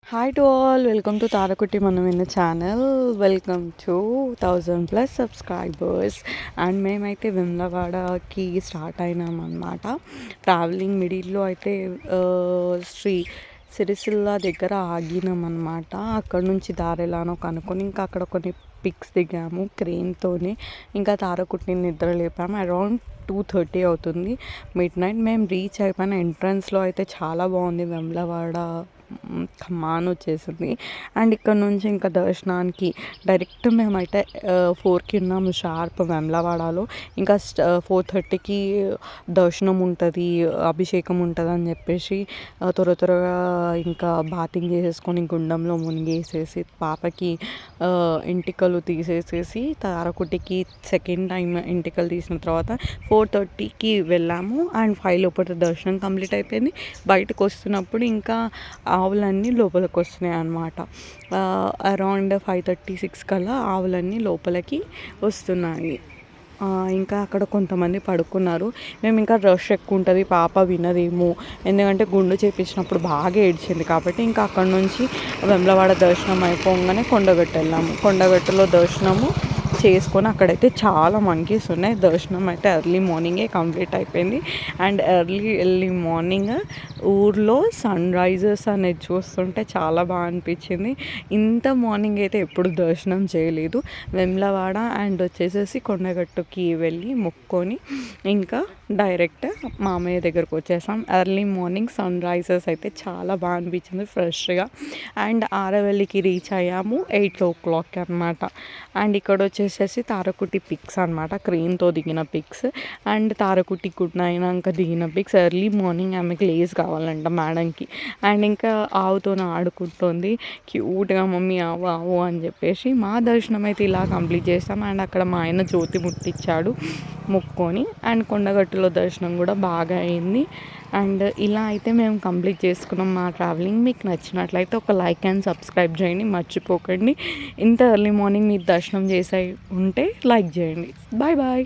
Hi to all, welcome to Tarakutti మనం in channel. Welcome to 1000+ subscribers. And మేమైతే వెమ్లవాడకి start అయినాం అనమాట. ట్రావెలింగ్ మిడిల్లో అయితే శ్రీ సిరిసిల్ల దగ్గర ఆగినాం అనమాట. అక్కడ నుంచి దారి ఎలానో కనుక్కొని ఇంకా అక్కడ కొన్ని పిక్స్ దిగాము క్రెయిన్తోని. ఇంకా తారకుట్టిని నిద్ర లేపాము. అరౌండ్ 2:30 అవుతుంది, మిడ్ నైట్. మేము రీచ్ అయిపోయిన ఎంట్రన్స్లో అయితే చాలా బాగుంది వెమ్లవాడ కమాన్ వచ్చేసింది. అండ్ ఇక్కడ నుంచి ఇంకా దర్శనానికి డైరెక్ట్ మేమైతే 4కి ఉన్నాము షార్ప్ వెమ్లవాడలో. ఇంకా 4:30కి దర్శనం ఉంటుంది, అభిషేకం ఉంటుంది అని చెప్పేసి త్వరగా ఇంకా బాతింగ్ చేసేసుకొని గుండంలో మునిగేసేసి పాపకి ఎంటికలు తీసేసేసి తారకుటికి సెకండ్ టైం ఎంటికలు తీసిన తర్వాత 4:30కి వెళ్ళాము. అండ్ 5 లోపల దర్శనం కంప్లీట్ అయిపోయింది. బయటకు వస్తున్నప్పుడు ఇంకా ఆవులన్నీ లోపలికి వస్తున్నాయి అన్నమాట. అరౌండ్ 5:36 కల్లా ఆవులన్నీ లోపలికి వస్తున్నాయి. ఇంకా అక్కడ కొంతమంది పడుకున్నారు. మేము ఇంకా రష్ ఎక్కువ ఉంటుంది, పాప వినదేమో, ఎందుకంటే గుండు చేపించినప్పుడు బాగా ఏడ్చింది కాబట్టి ఇంకా అక్కడ నుంచి వెమ్లవాడ దర్శనం అయిపోగానే కొండగట్టు వెళ్ళాము. కొండగట్టులో దర్శనము చేసుకొని అక్కడైతే చాలా మంకీస్ ఉన్నాయి. దర్శనం అయితే ఎర్లీ మార్నింగే కంప్లీట్ అయిపోయింది. అండ్ ఎర్లీ మార్నింగ్ ఊర్లో సన్ రైజెస్ అనేది చూస్తుంటే చాలా బాగా అనిపించింది. ఇంత మార్నింగ్ అయితే ఎప్పుడు దర్శనం చేయలేదు. వెమ్లవాడ అండ్ వచ్చేసేసి కొండగట్టుకి వెళ్ళి మొక్కుకొని ఇంకా డైరెక్ట్ మామయ్య దగ్గరకు వచ్చేసాం. ఎర్లీ మార్నింగ్ సన్ రైజెస్ అయితే చాలా బాగా అనిపించింది ఫ్రెష్గా. అండ్ ఆరవల్లికి రీచ్ అయ్యాము 8 o'clock అనమాట. అండ్ ఇక్కడ వచ్చేసేసి తారకుటి పిక్స్ అనమాట, క్రెయిన్తో దిగిన పిక్స్. అండ్ తారకుటి గుడ్ అయినాక దిగిన పిక్స్. ఎర్లీ మార్నింగ్ ఆమెకి లేస్ కావాలంట మేడంకి. అండ్ ఇంకా ఆవుతో ఆడుకుంటుంది క్యూట్గా, మమ్మీ ఆవు ఆవు అని చెప్పేసి. మా దర్శనం అయితే ఇలా కంప్లీట్ చేస్తాం. అండ్ అక్కడ మా ఆయన జ్యోతి ముట్టించాడు మొక్కుకొని. అండ్ కొండగట్టులో దర్శనం కూడా బాగా అయింది. అండ్ ఇలా అయితే మేము కంప్లీట్ చేసుకున్నాం మా ట్రావెలింగ్. మీకు నచ్చినట్లయితే ఒక లైక్ అండ్ సబ్స్క్రైబ్ చేయండి మర్చిపోకండి. ఇంత ఎర్లీ మార్నింగ్ మీరు దర్శనం చేసే ఉంటే లైక్ చేయండి. Bye bye.